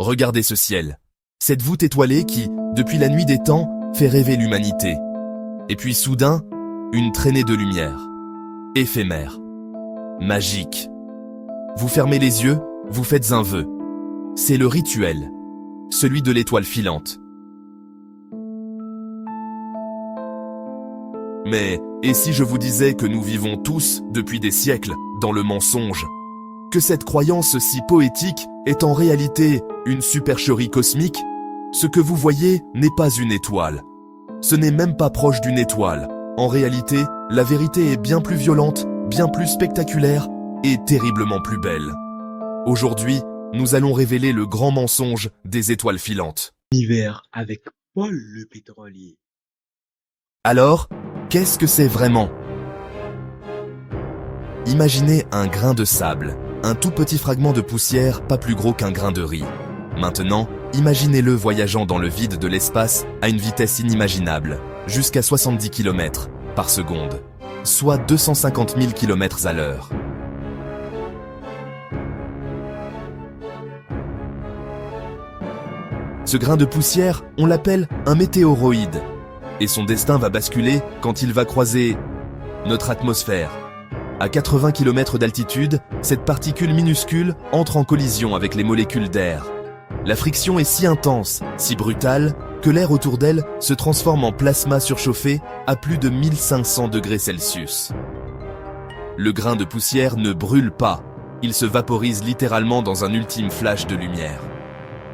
Regardez ce ciel. Cette voûte étoilée qui, depuis la nuit des temps, fait rêver l'humanité. Et puis soudain, une traînée de lumière. Éphémère. Magique. Vous fermez les yeux, vous faites un vœu. C'est le rituel. Celui de l'étoile filante. Mais, et si je vous disais que nous vivons tous, depuis des siècles, dans le mensonge? Que cette croyance si poétique est en réalité une supercherie cosmique? Ce que vous voyez n'est pas une étoile. Ce n'est même pas proche d'une étoile. En réalité, la vérité est bien plus violente, bien plus spectaculaire et terriblement plus belle. Aujourd'hui, nous allons révéler le grand mensonge des étoiles filantes. L'hiver avec Paul le pétrolier. Alors, qu'est-ce que c'est vraiment? Imaginez un grain de sable, un tout petit fragment de poussière pas plus gros qu'un grain de riz. Maintenant, imaginez-le voyageant dans le vide de l'espace à une vitesse inimaginable, jusqu'à 70 km par seconde, soit 250 000 km à l'heure. Ce grain de poussière, on l'appelle un météoroïde. Et son destin va basculer quand il va croiser notre atmosphère. À 80 km d'altitude, cette particule minuscule entre en collision avec les molécules d'air. La friction est si intense, si brutale, que l'air autour d'elle se transforme en plasma surchauffé à plus de 1500 degrés Celsius. Le grain de poussière ne brûle pas, il se vaporise littéralement dans un ultime flash de lumière.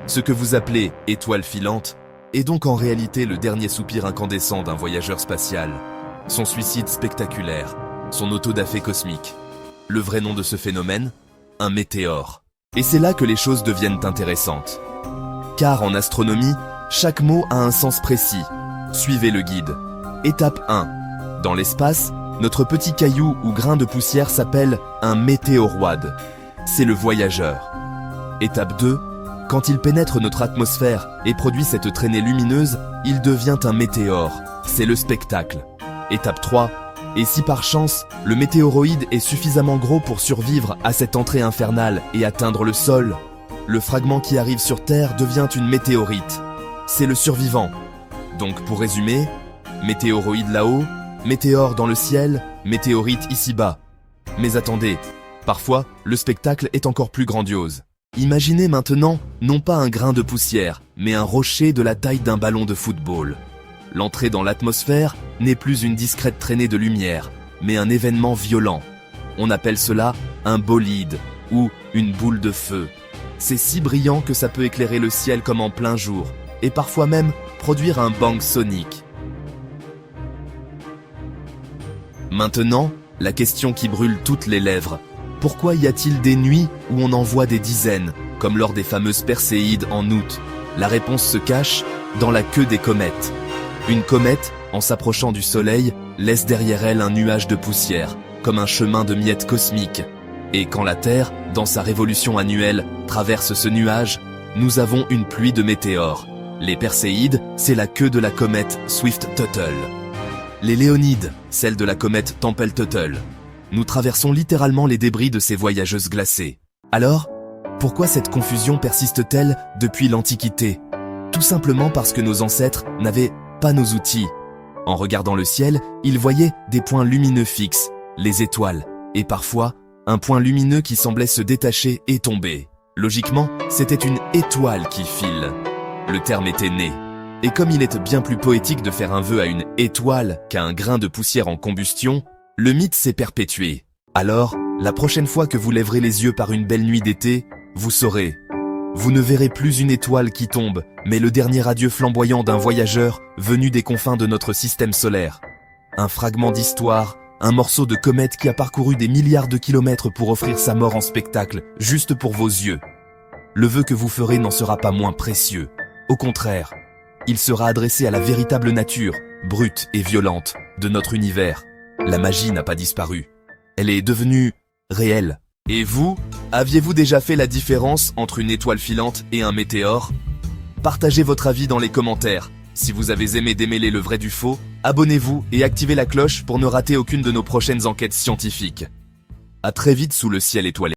Ce que vous appelez étoile filante est donc en réalité le dernier soupir incandescent d'un voyageur spatial, son suicide spectaculaire, son autodafé cosmique. Le vrai nom de ce phénomène? Un météore. Et c'est là que les choses deviennent intéressantes. Car en astronomie, chaque mot a un sens précis. Suivez le guide. Étape 1. Dans l'espace, notre petit caillou ou grain de poussière s'appelle un météoroide. C'est le voyageur. Étape 2. Quand il pénètre notre atmosphère et produit cette traînée lumineuse, il devient un météore. C'est le spectacle. Étape 3. Et si par chance, le météoroïde est suffisamment gros pour survivre à cette entrée infernale et atteindre le sol, le fragment qui arrive sur Terre devient une météorite. C'est le survivant. Donc pour résumer, météoroïde là-haut, météore dans le ciel, météorite ici-bas. Mais attendez, parfois, le spectacle est encore plus grandiose. Imaginez maintenant, non pas un grain de poussière, mais un rocher de la taille d'un ballon de football. L'entrée dans l'atmosphère n'est plus une discrète traînée de lumière, mais un événement violent. On appelle cela un bolide, ou une boule de feu. C'est si brillant que ça peut éclairer le ciel comme en plein jour, et parfois même produire un bang sonique. Maintenant, la question qui brûle toutes les lèvres. Pourquoi y a-t-il des nuits où on en voit des dizaines, comme lors des fameuses Perséides en août? La réponse se cache dans la queue des comètes. Une comète, en s'approchant du Soleil, laisse derrière elle un nuage de poussière, comme un chemin de miettes cosmiques. Et quand la Terre, dans sa révolution annuelle, traverse ce nuage, nous avons une pluie de météores. Les Perséides, c'est la queue de la comète Swift-Tuttle. Les Léonides, celle de la comète Tempel-Tuttle. Nous traversons littéralement les débris de ces voyageuses glacées. Alors, pourquoi cette confusion persiste-t-elle depuis l'Antiquité? Tout simplement parce que nos ancêtres n'avaient pas nos outils. En regardant le ciel, ils voyaient des points lumineux fixes, les étoiles, et parfois, un point lumineux qui semblait se détacher et tomber. Logiquement, c'était une étoile qui file. Le terme était né. Et comme il est bien plus poétique de faire un vœu à une étoile qu'à un grain de poussière en combustion, le mythe s'est perpétué. Alors, la prochaine fois que vous lèverez les yeux par une belle nuit d'été, vous saurez. Vous ne verrez plus une étoile qui tombe, mais le dernier adieu flamboyant d'un voyageur venu des confins de notre système solaire. Un fragment d'histoire, un morceau de comète qui a parcouru des milliards de kilomètres pour offrir sa mort en spectacle, juste pour vos yeux. Le vœu que vous ferez n'en sera pas moins précieux. Au contraire, il sera adressé à la véritable nature, brute et violente, de notre univers. La magie n'a pas disparu. Elle est devenue réelle. Et vous, aviez-vous déjà fait la différence entre une étoile filante et un météore? Partagez votre avis dans les commentaires. Si vous avez aimé démêler le vrai du faux, abonnez-vous et activez la cloche pour ne rater aucune de nos prochaines enquêtes scientifiques. À très vite sous le ciel étoilé.